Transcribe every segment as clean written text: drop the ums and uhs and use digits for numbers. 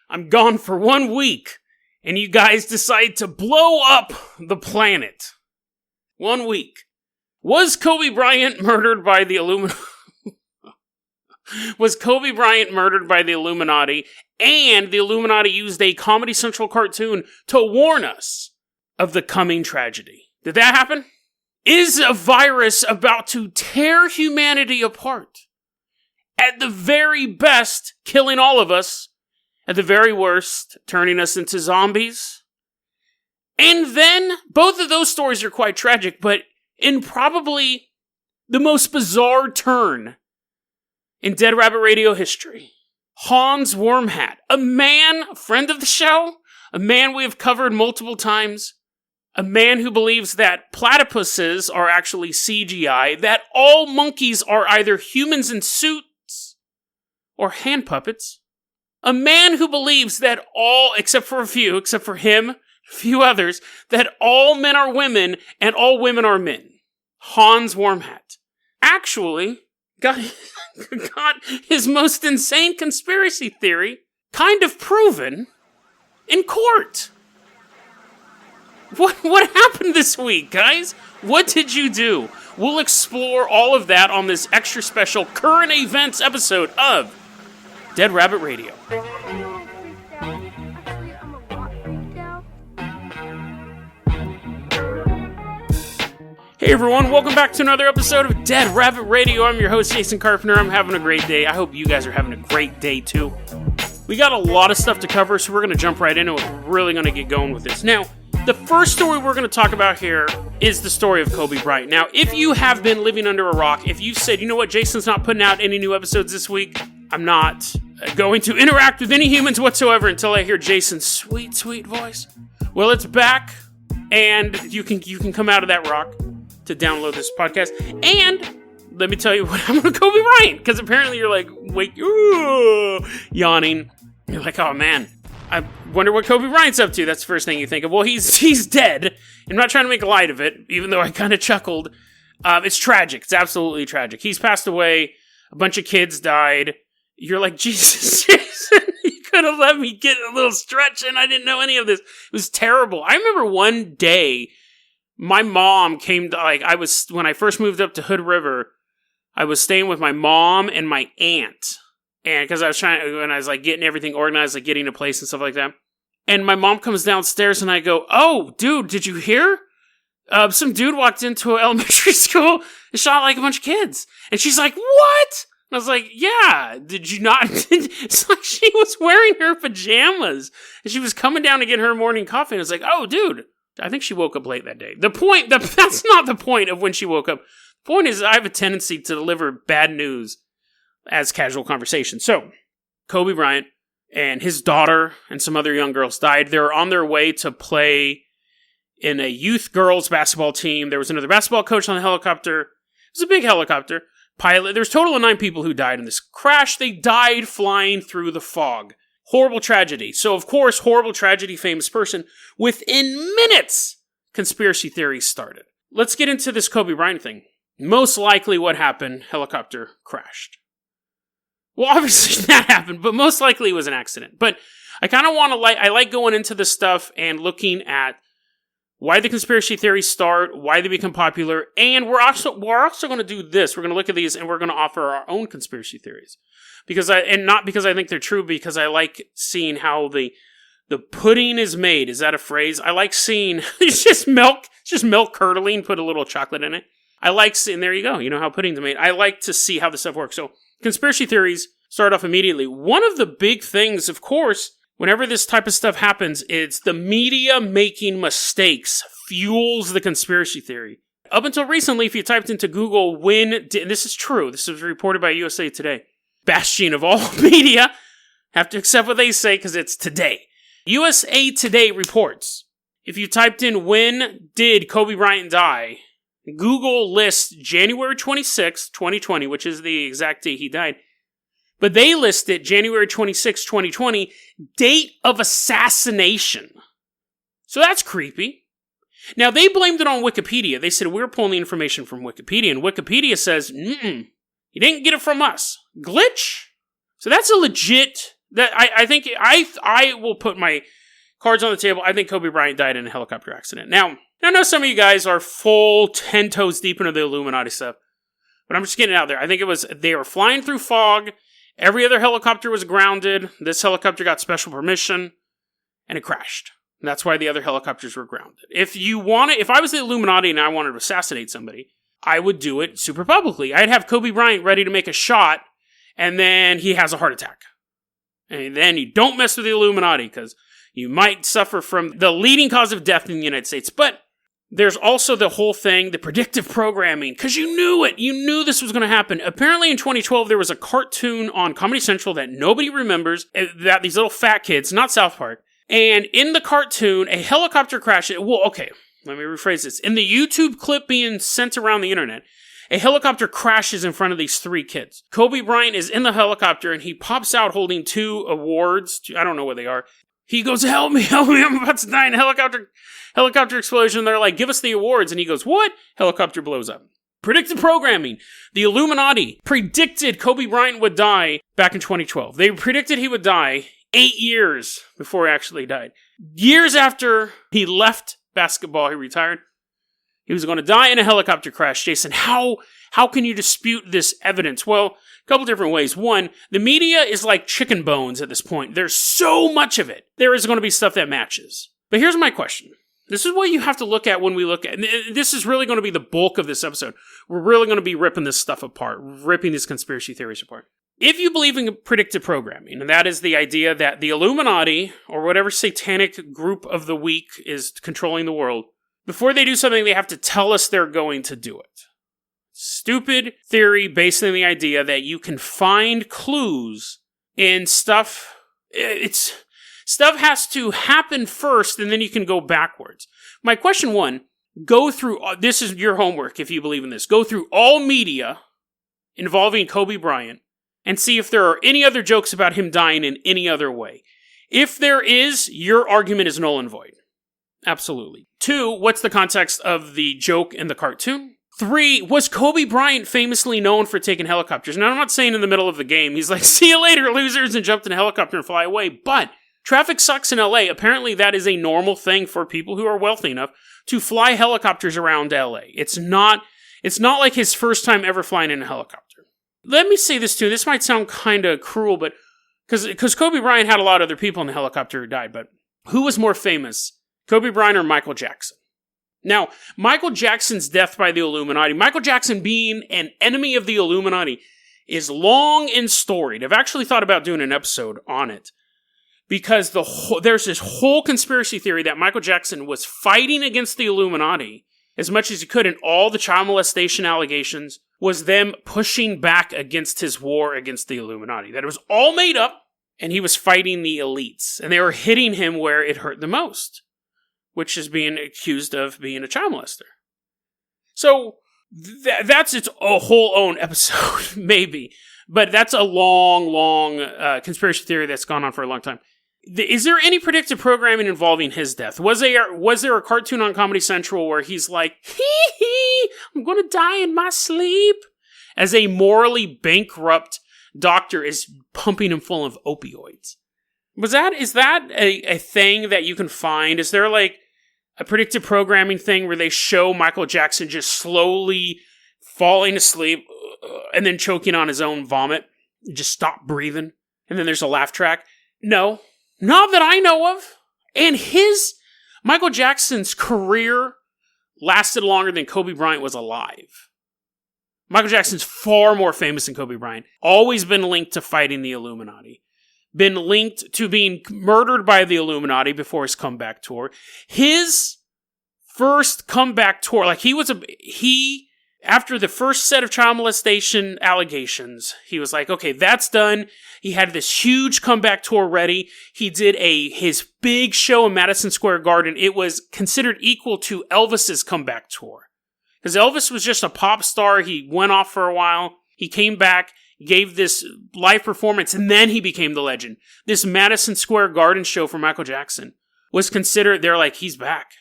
I'm gone for 1 week, and you guys decide to blow up the planet. 1 week. Was Kobe Bryant murdered by the Illuminati? Was Kobe Bryant murdered by the Illuminati, and the Illuminati used a Comedy Central cartoon to warn us of the coming tragedy? Did that happen? Is a virus about to tear humanity apart? At the very best, killing all of us. At the very worst, turning us into zombies. And then, both of those stories are quite tragic, but in probably the most bizarre turn in Dead Rabbit Radio history. Hans Wormhat, a man, a friend of the show, a man we have covered multiple times, a man who believes that platypuses are actually CGI, that all monkeys are either humans in suits or hand puppets. A man who believes that all, except for him, a few others, that all men are women and all women are men. Hans Wormhat actually got his most insane conspiracy theory kind of proven in court. What happened this week, guys? What did you do? We'll explore all of that on this extra special current events episode of Dead Rabbit Radio. Hey everyone, welcome back to another episode of Dead Rabbit Radio. I'm your host, Jason Carpenter. I'm having a great day. I hope you guys are having a great day too. We got a lot of stuff to cover, so we're going to jump right into it. We're really going to get going with this. Now, the first story we're going to talk about here is the story of Kobe Bryant. Now, if you have been living under a rock, if you've said, you know what, Jason's not putting out any new episodes this week, I'm not going to interact with any humans whatsoever until I hear Jason's sweet, sweet voice. Well, it's back, and you can come out of that rock to download this podcast. And let me tell you what happened to Kobe Bryant, because apparently you're like, wait, yawning. You're like, oh man, I wonder what Kobe Bryant's up to. That's the first thing you think of. Well, he's dead. I'm not trying to make light of it, even though I kind of chuckled. It's tragic. It's absolutely tragic. He's passed away. A bunch of kids died. You're like, Jesus, Jason, you could have let me get a little stretch in. I didn't know any of this. It was terrible. I remember one day, my mom came to, when I first moved up to Hood River, I was staying with my mom and my aunt. And because I was getting everything organized, like getting a place and stuff like that. And my mom comes downstairs and I go, oh, dude, did you hear? Some dude walked into an elementary school and shot like a bunch of kids. And she's like, what? And I was like, yeah, did you not? It's like she was wearing her pajamas. And she was coming down to get her morning coffee. And I was like, oh, dude. I think she woke up late that day. That's not the point of when she woke up. The point is I have a tendency to deliver bad news as casual conversation. So, Kobe Bryant and his daughter and some other young girls died. They were on their way to play in a youth girls basketball team. There was another basketball coach on the helicopter. It was a big helicopter. Pilot. There's a total of 9 people who died in this crash. They died flying through the fog. Horrible tragedy. So, of course, horrible tragedy, famous person. Within minutes, conspiracy theories started. Let's get into this Kobe Bryant thing. Most likely what happened, helicopter crashed. Well, obviously that happened, but most likely it was an accident. But I kind of want to I like going into this stuff and looking at why the conspiracy theories start, why they become popular, and we're also going to do this. We're going to look at these and we're going to offer our own conspiracy theories. Not because I think they're true, because I like seeing how the pudding is made. Is that a phrase? I like seeing, it's just milk curdling, put a little chocolate in it. I like seeing, there you go, you know how pudding's made. I like to see how this stuff works. So, conspiracy theories start off immediately. One of the big things, of course, whenever this type of stuff happens, it's the media making mistakes fuels the conspiracy theory. Up until recently, if you typed into Google, this is true, this was reported by USA Today, bastion of all media, have to accept what they say because it's today. USA Today reports, if you typed in when did Kobe Bryant die, Google lists January 26, 2020, which is the exact date he died. But they listed January 26, 2020, date of assassination. So that's creepy. Now, they blamed it on Wikipedia. They said, we're pulling the information from Wikipedia. And Wikipedia says, you didn't get it from us. Glitch? So that's a legit That I think I will put my cards on the table. I think Kobe Bryant died in a helicopter accident. Now, I know some of you guys are full 10 toes deep into the Illuminati stuff, but I'm just getting it out there. I think they were flying through fog. Every other helicopter was grounded. This helicopter got special permission, and it crashed. And that's why the other helicopters were grounded. If I was the Illuminati and I wanted to assassinate somebody, I would do it super publicly. I'd have Kobe Bryant ready to make a shot, and then he has a heart attack. And then you don't mess with the Illuminati, because you might suffer from the leading cause of death in the United States. But there's also the whole thing, the predictive programming, because you knew it. You knew this was going to happen. Apparently in 2012, there was a cartoon on Comedy Central that nobody remembers, that these little fat kids, not South Park, and in the cartoon, a helicopter crashed. Well, okay, let me rephrase this. In the YouTube clip being sent around the internet, a helicopter crashes in front of these 3 kids. Kobe Bryant is in the helicopter, and he pops out holding 2 awards. I don't know what they are. He goes, help me, I'm about to die in a helicopter explosion. They're like, give us the awards. And he goes, what? Helicopter blows up. Predictive programming. The Illuminati predicted Kobe Bryant would die back in 2012. They predicted he would die 8 years before he actually died. Years after he left basketball, he retired. He was going to die in a helicopter crash. Jason, how can you dispute this evidence? Well, a couple different ways. One, the media is like chicken bones at this point. There's so much of it. There is going to be stuff that matches. But here's my question. This is what you have to look at when we look at... This is really going to be the bulk of this episode. We're really going to be ripping this stuff apart, ripping these conspiracy theories apart. If you believe in predictive programming, and that is the idea that the Illuminati, or whatever satanic group of the week is controlling the world, before they do something, they have to tell us they're going to do it. Stupid theory based on the idea that you can find clues in stuff. Stuff has to happen first, and then you can go backwards. My question 1, go through, this is your homework if you believe in this, go through all media involving Kobe Bryant and see if there are any other jokes about him dying in any other way. If there is, your argument is null and void. Absolutely. 2, what's the context of the joke in the cartoon? 3, was Kobe Bryant famously known for taking helicopters? Now, I'm not saying in the middle of the game, he's like, see you later, losers, and jumped in a helicopter and fly away, but traffic sucks in LA. Apparently, that is a normal thing for people who are wealthy enough to fly helicopters around LA. It's not like his first time ever flying in a helicopter. Let me say this too. This might sound kind of cruel, but because Kobe Bryant had a lot of other people in the helicopter who died, but who was more famous, Kobe Bryant or Michael Jackson? Now, Michael Jackson's death by the Illuminati, Michael Jackson being an enemy of the Illuminati, is long and storied. I've actually thought about doing an episode on it. Because there's this whole conspiracy theory that Michael Jackson was fighting against the Illuminati as much as he could, and all the child molestation allegations was them pushing back against his war against the Illuminati. That it was all made up, and he was fighting the elites. And they were hitting him where it hurt the most, which is being accused of being a child molester. So that's its whole own episode, maybe. But that's a long conspiracy theory that's gone on for a long time. Is there any predictive programming involving his death? Was there a cartoon on Comedy Central where he's like, I'm going to die in my sleep, as a morally bankrupt doctor is pumping him full of opioids? Is that a thing that you can find? Is there like a predictive programming thing where they show Michael Jackson just slowly falling asleep and then choking on his own vomit, just stop breathing, and then there's a laugh track? No. Not that I know of. And Michael Jackson's career lasted longer than Kobe Bryant was alive. Michael Jackson's far more famous than Kobe Bryant. Always been linked to fighting the Illuminati. Been linked to being murdered by the Illuminati before his comeback tour. His first comeback tour, after the first set of child molestation allegations, he was like, okay, that's done. He had this huge comeback tour ready. He did his big show in Madison Square Garden. It was considered equal to Elvis's comeback tour. Because Elvis was just a pop star. He went off for a while. He came back, gave this live performance, and then he became the legend. This Madison Square Garden show for Michael Jackson was considered, they're like, he's back.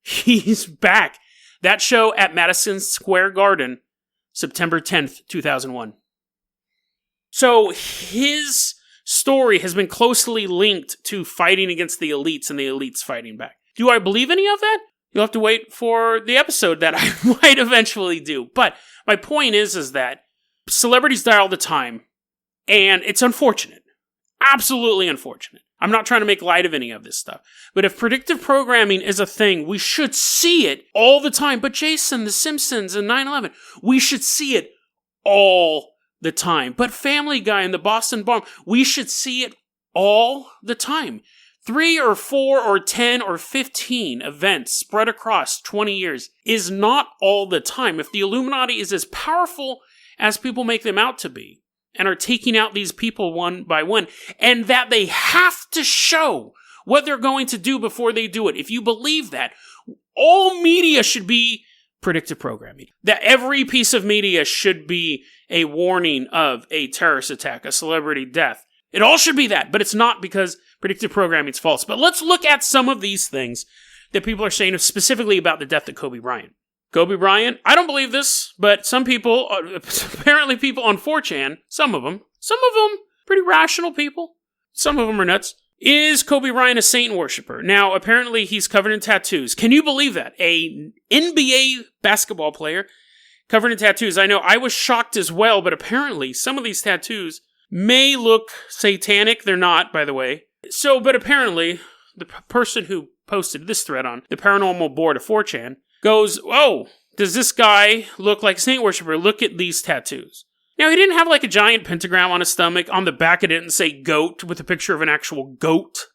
He's back. That show at Madison Square Garden, September 10th, 2001. So his story has been closely linked to fighting against the elites and the elites fighting back. Do I believe any of that? You'll have to wait for the episode that I might eventually do. But my point is that celebrities die all the time, and it's unfortunate. Absolutely unfortunate. I'm not trying to make light of any of this stuff. But if predictive programming is a thing, we should see it all the time. But Jason, The Simpsons, and 9/11, we should see it all the time. But Family Guy and the Boston Bomb, we should see it all the time. 3 or 4 or 10 or 15 events spread across 20 years is not all the time. If the Illuminati is as powerful as people make them out to be, and are taking out these people one by one, and that they have to show what they're going to do before they do it. If you believe that, all media should be predictive programming. That every piece of media should be a warning of a terrorist attack, a celebrity death. It all should be that, but it's not, because predictive programming is false. But let's look at some of these things that people are saying specifically about the death of Kobe Bryant. Kobe Bryant, I don't believe this, but some people, apparently people on 4chan, some of them, pretty rational people, some of them are nuts. Is Kobe Bryant a Satan worshiper? Now, apparently he's covered in tattoos. Can you believe that? A NBA basketball player covered in tattoos. I know I was shocked as well, but apparently some of these tattoos may look satanic. They're not, by the way. But apparently the person who posted this thread on the Paranormal board of 4chan goes, oh, does this guy look like a saint worshiper? Look at these tattoos. Now, he didn't have like a giant pentagram on his stomach. On the back, it didn't say goat with a picture of an actual goat.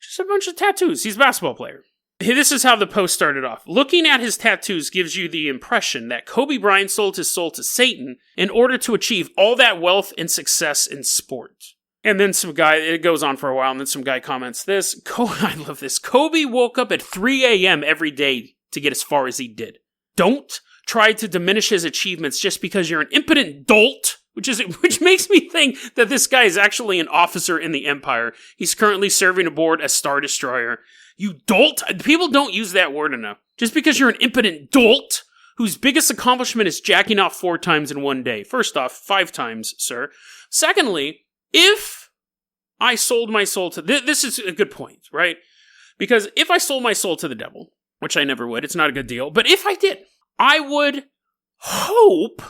Just a bunch of tattoos. He's a basketball player. This is how the post started off. Looking at his tattoos gives you the impression that Kobe Bryant sold his soul to Satan in order to achieve all that wealth and success in sport. And then some guy, it goes on for a while, and then some guy comments this. I love this. Kobe woke up at 3 a.m. every day to get as far as he did. Don't try to diminish his achievements just because you're an impotent dolt, which makes me think that this guy is actually an officer in the Empire. He's currently serving aboard a Star Destroyer. You dolt? People don't use that word enough. Just because you're an impotent dolt whose biggest accomplishment is jacking off 4 times in one day. First off, 5 times, sir. Secondly, if I sold my soul to... This is a good point, right? Because if I sold my soul to the devil, which I never would, it's not a good deal, but if I did, I would hope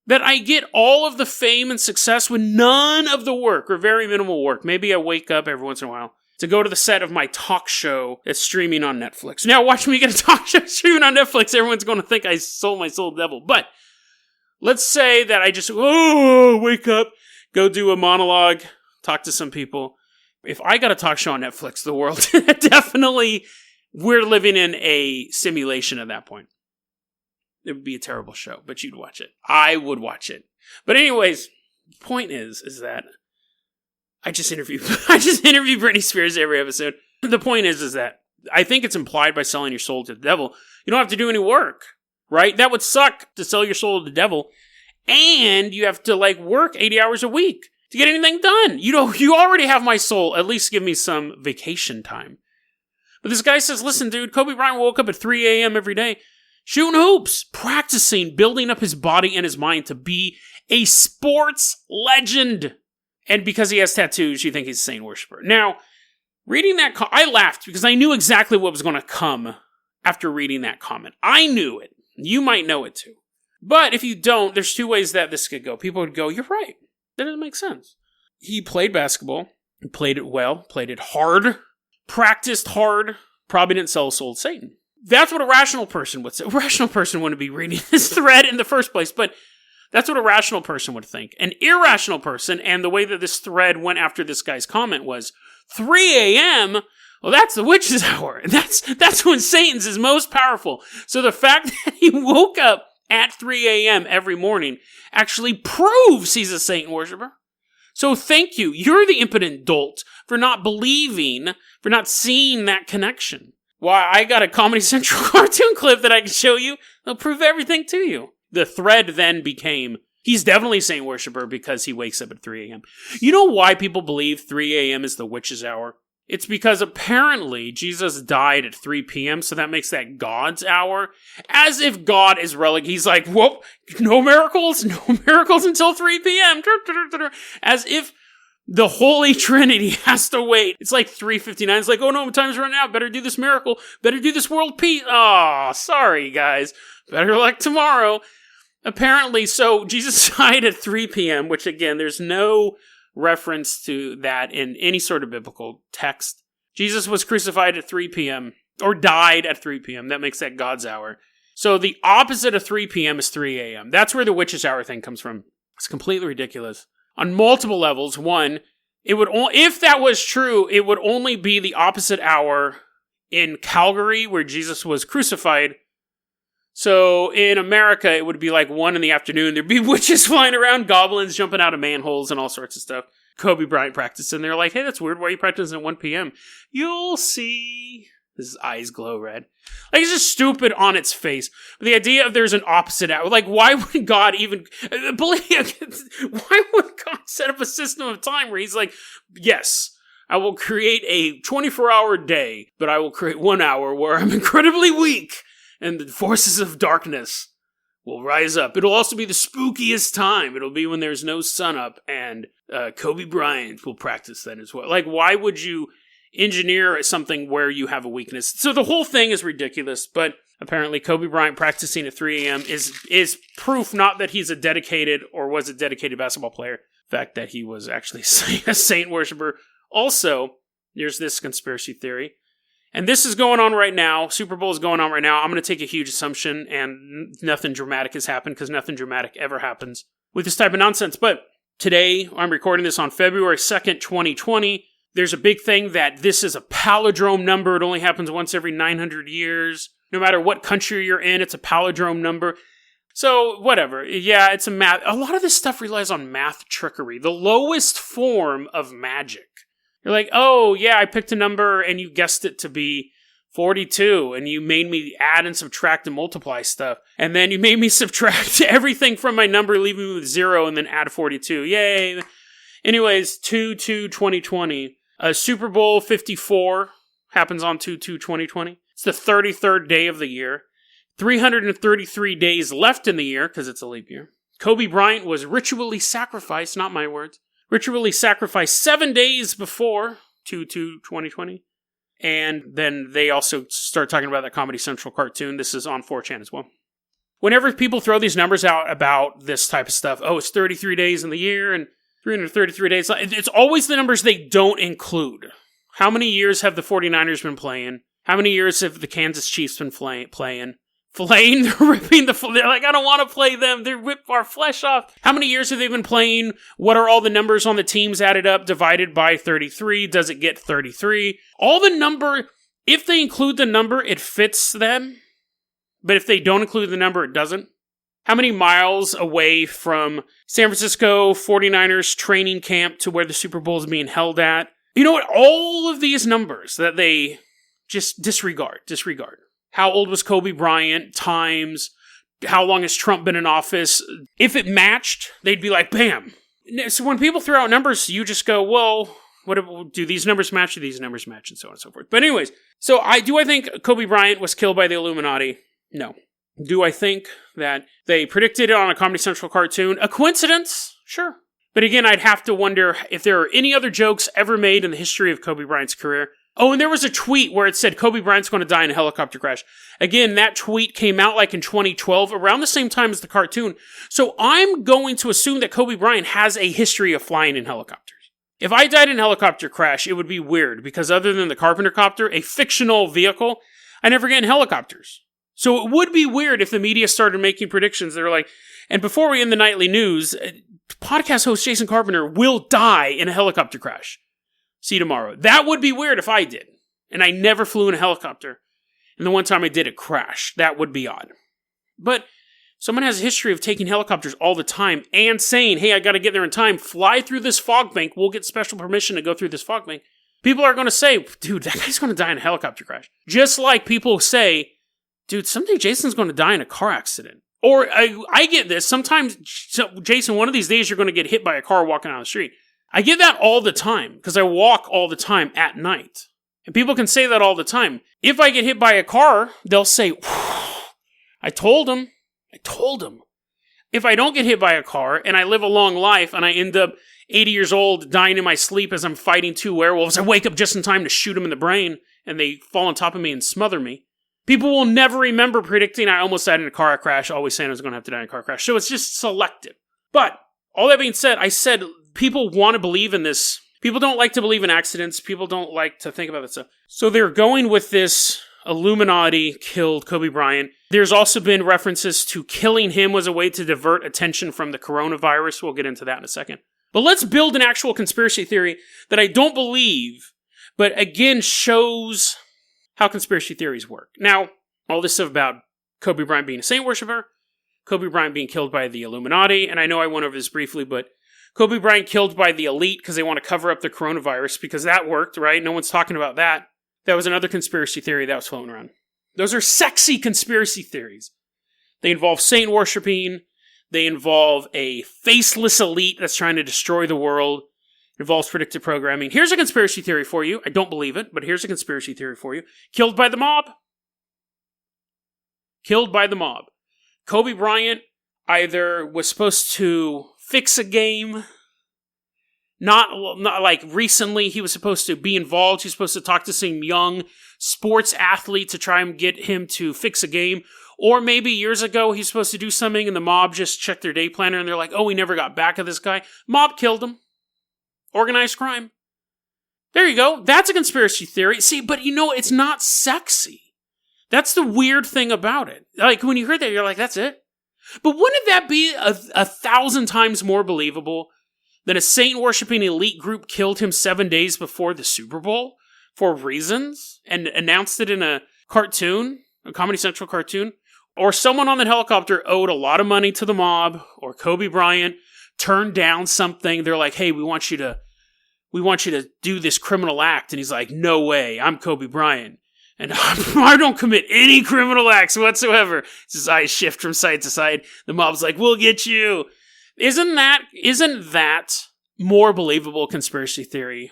that I get all of the fame and success with none of the work, or very minimal work. Maybe I wake up every once in a while to go to the set of my talk show that's streaming on Netflix. Now, watch me get a talk show streaming on Netflix. Everyone's going to think I sold my soul to the devil. But let's say that I just, wake up, go do a monologue, talk to some people. If I got a talk show on Netflix, the world, definitely, we're living in a simulation at that point. It would be a terrible show, but you'd watch it. I would watch it. But anyways, the point is that I just interview Britney Spears every episode. The point is that I think it's implied by selling your soul to the devil, you don't have to do any work, right? That would suck to sell your soul to the devil, and you have to work 80 hours a week to get anything done. You already have my soul. At least give me some vacation time. But this guy says, listen, dude, Kobe Bryant woke up at 3 a.m. every day, shooting hoops, practicing, building up his body and his mind to be a sports legend. And because he has tattoos, you think he's a saint worshiper. Now, reading that, I laughed because I knew exactly what was going to come after reading that comment. I knew it. You might know it too. But if you don't, there's 2 ways that this could go. People would go, you're right. That doesn't make sense. He played basketball, played it well, played it hard, practiced hard, probably didn't sell his soul to Satan. That's what a rational person would say. A rational person wouldn't be reading this thread in the first place, but that's what a rational person would think. An irrational person, and the way that this thread went after this guy's comment was, 3 a.m., well, that's the witch's hour. That's when Satan's is most powerful. So the fact that he woke up at 3 a.m. every morning actually proves he's a Satan worshiper. So thank you. You're the impotent dolt for not believing, for not seeing that connection. Why, I got a Comedy Central cartoon clip that I can show you. They'll prove everything to you. The thread then became, he's definitely a saint worshiper because he wakes up at 3 a.m. You know why people believe 3 a.m. is the witch's hour? It's because apparently Jesus died at 3 p.m., so that makes that God's hour. As if God is he's like, whoop, no miracles until 3 p.m. As if The Holy Trinity has to wait. It's like 3:59. It's like, oh no, time's running out. Better do this miracle. Better do this world peace. Oh, sorry, guys. Better luck tomorrow. Apparently, so Jesus died at 3 p.m., which again, there's no reference to that in any sort of biblical text. Jesus was crucified at 3 p.m., or died at 3 p.m. That makes that God's hour. So the opposite of 3 p.m. is 3 a.m. That's where the witch's hour thing comes from. It's completely ridiculous. On multiple levels. One, it would if that was true, it would only be the opposite hour in Calgary, where Jesus was crucified. So in America, it would be like 1 in the afternoon. There'd be witches flying around, goblins jumping out of manholes, and all sorts of stuff. Kobe Bryant practicing. They're like, hey, that's weird. Why are you practicing at 1 p.m.? You'll see. His eyes glow red. Like, it's just stupid on its face. But the idea of there's an opposite hour. Like, why would God even... why would God set up a system of time where he's like, yes, I will create a 24-hour day, but I will create 1 hour where I'm incredibly weak, and the forces of darkness will rise up. It'll also be the spookiest time. It'll be when there's no sun up, and Kobe Bryant will practice then as well. Like, why would you engineer something where you have a weakness? So the whole thing is ridiculous, but apparently Kobe Bryant practicing at 3 a.m. is proof not that he's a dedicated or was a dedicated basketball player. The fact that he was actually a saint worshiper. Also, there's this conspiracy theory. And this is going on right now. Super Bowl is going on right now. I'm going to take a huge assumption, and nothing dramatic has happened, because nothing dramatic ever happens with this type of nonsense. But today, I'm recording this on February 2nd, 2020. There's a big thing that this is a palindrome number. It only happens once every 900 years. No matter what country you're in, it's a palindrome number. So, whatever. Yeah, it's a math. A lot of this stuff relies on math trickery. The lowest form of magic. You're like, oh, yeah, I picked a number and you guessed it to be 42, and you made me add and subtract and multiply stuff. And then you made me subtract everything from my number, leaving me with 0, and then add 42. Yay! Anyways, 2/2/2020. Super Bowl 54 happens on 2/2/2020. It's the 33rd day of the year. 333 days left in the year, because it's a leap year. Kobe Bryant was ritually sacrificed, not my words, ritually sacrificed 7 days before 2/2/2020. And then they also start talking about that Comedy Central cartoon. This is on 4chan as well. Whenever people throw these numbers out about this type of stuff, oh, it's 33 days in the year and 333 days, it's always the numbers they don't include. How many years have the 49ers been playing? How many years have the Kansas Chiefs been playing? They're ripping they're like, I don't want to play them. They rip our flesh off. How many years have they been playing? What are all the numbers on the teams added up, divided by 33? Does it get 33? All the number, if they include the number, it fits them. But if they don't include the number, it doesn't. How many miles away from San Francisco 49ers training camp to where the Super Bowl is being held at? You know what? All of these numbers that they just disregard. How old was Kobe Bryant? Times. How long has Trump been in office? If it matched, they'd be like, bam. So when people throw out numbers, you just go, well, do these numbers match? Do these numbers match? And so on and so forth. But anyways, so I think Kobe Bryant was killed by the Illuminati? No. Do I think that they predicted it on a Comedy Central cartoon? A coincidence? Sure. But again, I'd have to wonder if there are any other jokes ever made in the history of Kobe Bryant's career. Oh, and there was a tweet where it said Kobe Bryant's going to die in a helicopter crash. Again, that tweet came out like in 2012, around the same time as the cartoon. So I'm going to assume that Kobe Bryant has a history of flying in helicopters. If I died in a helicopter crash, it would be weird, because other than the Carpenter copter, a fictional vehicle, I never get in helicopters. So it would be weird if the media started making predictions. They were like, and before we end the nightly news, podcast host Jason Carpenter will die in a helicopter crash. See you tomorrow. That would be weird if I did. And I never flew in a helicopter. And the one time I did, it crashed. That would be odd. But someone has a history of taking helicopters all the time and saying, hey, I got to get there in time. Fly through this fog bank. We'll get special permission to go through this fog bank. People are going to say, dude, that guy's going to die in a helicopter crash. Just like people say, dude, someday Jason's going to die in a car accident. Or I get this. Sometimes, Jason, one of these days you're going to get hit by a car walking down the street. I get that all the time because I walk all the time at night. And people can say that all the time. If I get hit by a car, they'll say, I told him. If I don't get hit by a car and I live a long life and I end up 80 years old, dying in my sleep as I'm fighting 2 werewolves. I wake up just in time to shoot them in the brain, and they fall on top of me and smother me. People will never remember predicting I almost died in a car crash, always saying I was going to have to die in a car crash. So it's just selective. But, all that being said, I said people want to believe in this. People don't like to believe in accidents. People don't like to think about that stuff. So they're going with this Illuminati killed Kobe Bryant. There's also been references to killing him was a way to divert attention from the coronavirus. We'll get into that in a second. But let's build an actual conspiracy theory that I don't believe, but again shows how conspiracy theories work. Now, all this stuff about Kobe Bryant being a saint worshiper, Kobe Bryant being killed by the Illuminati, and I know I went over this briefly, but Kobe Bryant killed by the elite because they want to cover up the coronavirus, because that worked, right? No one's talking about that. That was another conspiracy theory that was floating around. Those are sexy conspiracy theories. They involve saint worshipping. They involve a faceless elite that's trying to destroy the world. It involves predictive programming. Here's a conspiracy theory for you. I don't believe it, but here's a conspiracy theory for you. Killed by the mob. Killed by the mob. Kobe Bryant either was supposed to fix a game, not like recently he was supposed to be involved. He was supposed to talk to some young sports athlete to try and get him to fix a game. Or maybe years ago he's supposed to do something and the mob just checked their day planner and they're like, oh, we never got back at this guy. Mob killed him. Organized crime. There you go. That's a conspiracy theory. See, but it's not sexy. That's the weird thing about it. Like, when you heard that, you're like, that's it? But wouldn't that be a 1,000 times more believable than a saint-worshipping elite group killed him 7 days before the Super Bowl for reasons and announced it in a cartoon, a Comedy Central cartoon? Or someone on the helicopter owed a lot of money to the mob, or Kobe Bryant turned down something. They're like, hey, we want you to do this criminal act. And he's like, no way, I'm Kobe Bryant. And I don't commit any criminal acts whatsoever. His eyes shift from side to side. The mob's like, we'll get you. Isn't that more believable conspiracy theory?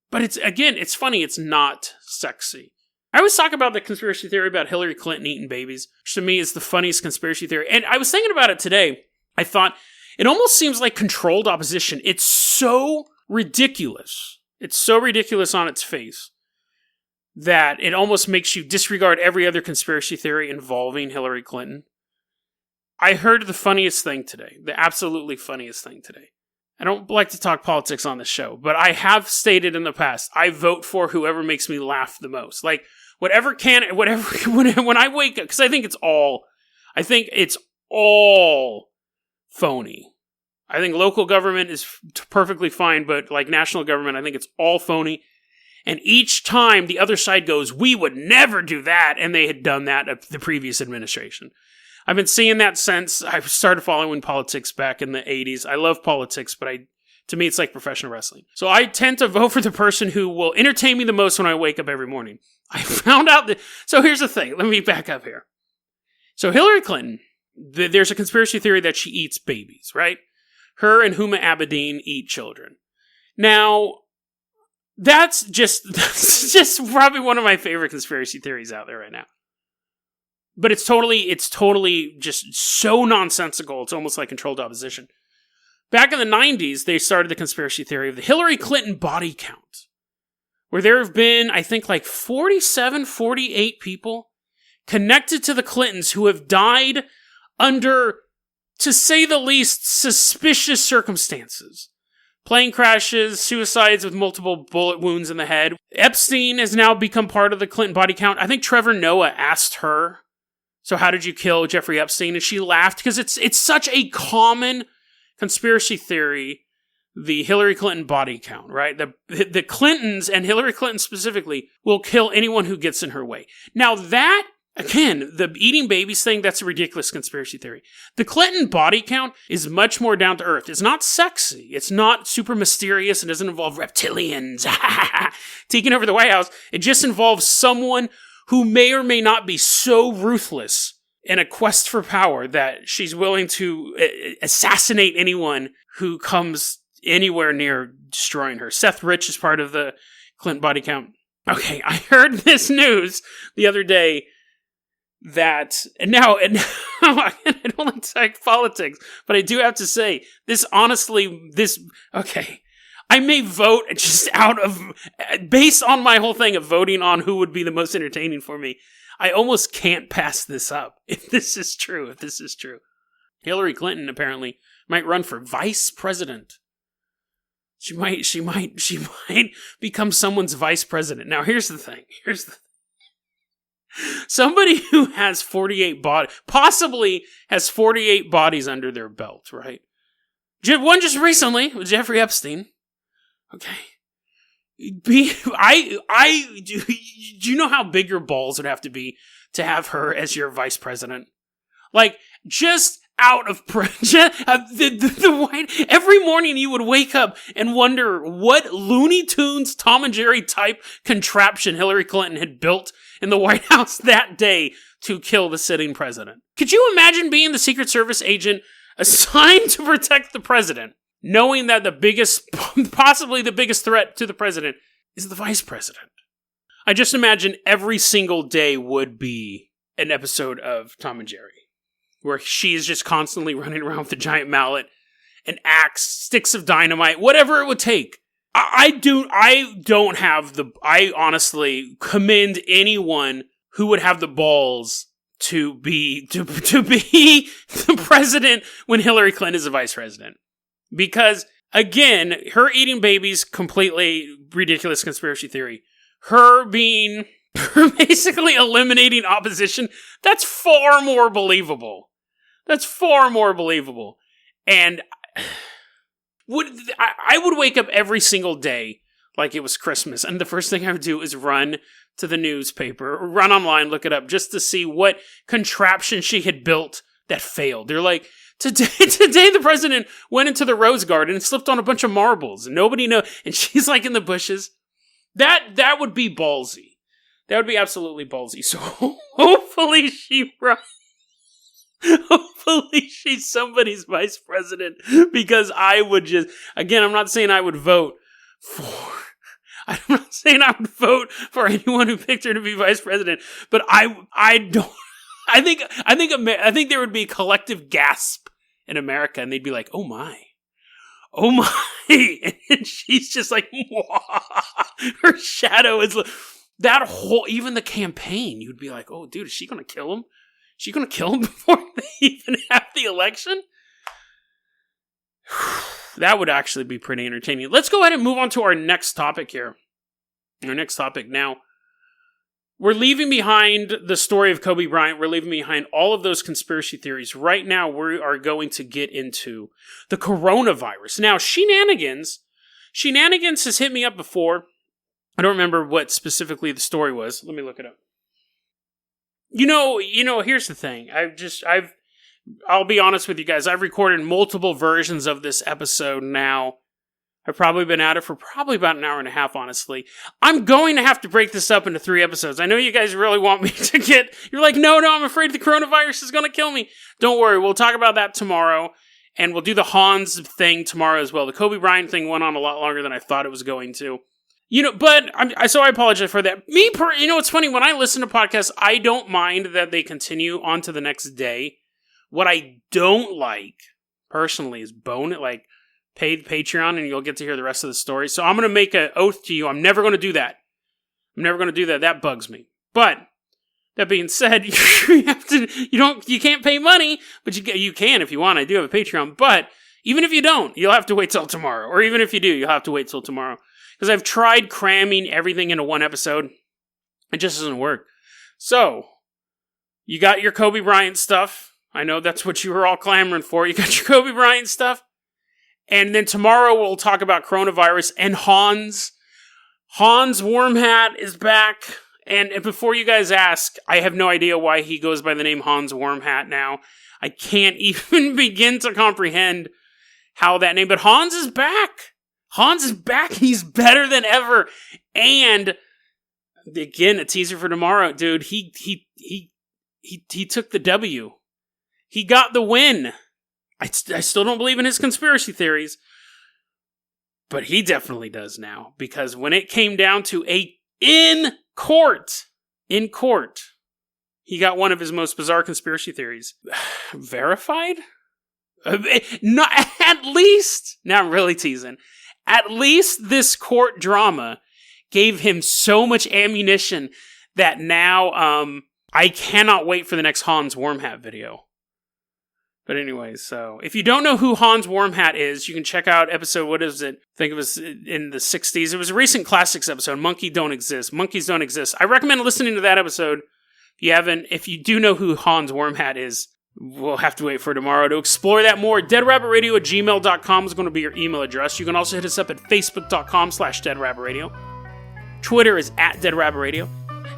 But it's funny, it's not sexy. I always talk about the conspiracy theory about Hillary Clinton eating babies, which to me is the funniest conspiracy theory. And I was thinking about it today. I thought, it almost seems like controlled opposition. It's so ridiculous. It's so ridiculous on its face that it almost makes you disregard every other conspiracy theory involving Hillary Clinton. I heard the funniest thing today. The absolutely funniest thing today. I don't like to talk politics on this show, but I have stated in the past, I vote for whoever makes me laugh the most. Like, when I wake up, because I think it's all phony. I think local government is perfectly fine, but like national government, I think it's all phony. And each time the other side goes, we would never do that, and they had done that at the previous administration. I've been seeing that since I started following politics back in the 80s. I love politics, but to me, it's like professional wrestling. So I tend to vote for the person who will entertain me the most when I wake up every morning. I found out that... So here's the thing. Let me back up here. So Hillary Clinton, there's a conspiracy theory that she eats babies, right? Her and Huma Abedin eat children. Now, that's just probably one of my favorite conspiracy theories out there right now. But it's totally just so nonsensical. It's almost like controlled opposition. Back in the 90s, they started the conspiracy theory of the Hillary Clinton body count, where there have been, I think, like 47, 48 people connected to the Clintons who have died under, to say the least, suspicious circumstances. Plane crashes, suicides with multiple bullet wounds in the head. Epstein has now become part of the Clinton body count. I think Trevor Noah asked her, so how did you kill Jeffrey Epstein? And she laughed because it's such a common conspiracy theory, the Hillary Clinton body count, right? The Clintons, and Hillary Clinton specifically, will kill anyone who gets in her way. Now that, again, the eating babies thing, that's a ridiculous conspiracy theory. The Clinton body count is much more down to earth. It's not sexy. It's not super mysterious. It doesn't involve reptilians taking over the White House. It just involves someone who may or may not be so ruthless in a quest for power that she's willing to assassinate anyone who comes anywhere near destroying her. Seth Rich is part of the Clinton body count. Okay, I heard this news the other day and now I don't like to talk politics, but I do have to say, okay, I may vote just based on my whole thing of voting on who would be the most entertaining for me. I almost can't pass this up if this is true. Hillary Clinton apparently might run for vice president. She might become someone's vice president. Now, here's the thing. Somebody who has 48 possibly has 48 bodies under their belt, right? One just recently with Jeffrey Epstein. Okay. Do you know how big your balls would have to be to have her as your vice president? Like, just out of the white. Every morning you would wake up and wonder what Looney Tunes, Tom and Jerry type contraption Hillary Clinton had built in the White House that day to kill the sitting president. Could you imagine being the Secret Service agent assigned to protect the president, knowing that possibly the biggest threat to the president is the vice president? I just imagine every single day would be an episode of Tom and Jerry, where she is just constantly running around with a giant mallet, an axe, sticks of dynamite, whatever it would take. I honestly commend anyone who would have the balls to be the president when Hillary Clinton is the vice president. Because, again, her eating babies, completely ridiculous conspiracy theory. Her basically eliminating opposition, that's far more believable. And I would wake up every single day like it was Christmas, and the first thing I would do is run to the newspaper, or run online, look it up, just to see what contraption she had built that failed. They're like, today the president went into the Rose Garden and slipped on a bunch of marbles, and nobody knows, and she's like in the bushes. That would be ballsy. That would be absolutely ballsy. So hopefully she's somebody's vice president, because I would just, again, I'm not saying I would vote for anyone who picked her to be vice president, but I think there would be a collective gasp in America, and they'd be like, oh my, and she's just like, her shadow is, that whole, even the campaign, you'd be like, oh dude, is she gonna kill him? Is she gonna kill him before they even have the election? That would actually be pretty entertaining. Let's go ahead and move on to our next topic here. Our next topic now. We're leaving behind the story of Kobe Bryant. We're leaving behind all of those conspiracy theories. Right now, we are going to get into the coronavirus. Now, shenanigans has hit me up before. I don't remember what specifically the story was. Let me look it up. You know, here's the thing. I'll be honest with you guys. I've recorded multiple versions of this episode now. I've probably been at it for probably about an hour and a half, honestly. I'm going to have to break this up into 3 episodes. I know you guys really want me to you're like, no, I'm afraid the coronavirus is going to kill me. Don't worry, we'll talk about that tomorrow, and we'll do the Hans thing tomorrow as well. The Kobe Bryant thing went on a lot longer than I thought it was going to. But so I apologize for that. It's funny, when I listen to podcasts, I don't mind that they continue on to the next day. What I don't like, personally, is pay the Patreon and you'll get to hear the rest of the story. So I'm going to make an oath to you. I'm never going to do that. That bugs me. But that being said, you can't pay money, but you can if you want. I do have a Patreon, but even if you don't, you'll have to wait till tomorrow. Or even if you do, you'll have to wait till tomorrow. Because I've tried cramming everything into one episode. It just doesn't work. So, you got your Kobe Bryant stuff. I know that's what you were all clamoring for. You got your Kobe Bryant stuff. And then tomorrow we'll talk about coronavirus and Hans. Hans Wormhat is back. And before you guys ask, I have no idea why he goes by the name Hans Wormhat now. I can't even begin to comprehend how that name, but Hans is back. He's better than ever. And again, a teaser for tomorrow, dude. He took the W. He got the win. I still don't believe in his conspiracy theories, but he definitely does now, because when it came down to in court, He got one of his most bizarre conspiracy theories verified? Not at least, now I'm really teasing, at least this court drama gave him so much ammunition that now I cannot wait for the next Hans Wormhat video. But anyways, so if you don't know who Hans Wormhat is, you can check out episode, what is it? I think it was in the 60s. It was a recent classics episode, Monkeys Don't Exist. I recommend listening to that episode. If you do know who Hans Wormhat is, we'll have to wait for tomorrow to explore that more. DeadRabbitRadio@gmail.com is going to be your email address. You can also hit us up at Facebook.com/DeadRabbitRadio. Twitter is @DeadRabbitRadio.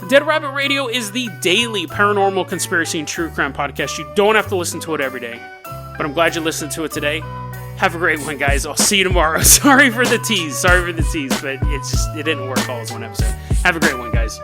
Dead Rabbit Radio is the daily paranormal conspiracy and true crime podcast. You don't have to listen to it every day, but I'm glad you listened to it today. Have a great one, guys. I'll see you tomorrow. Sorry for the tease, but it didn't work all as one episode. Have a great one, guys.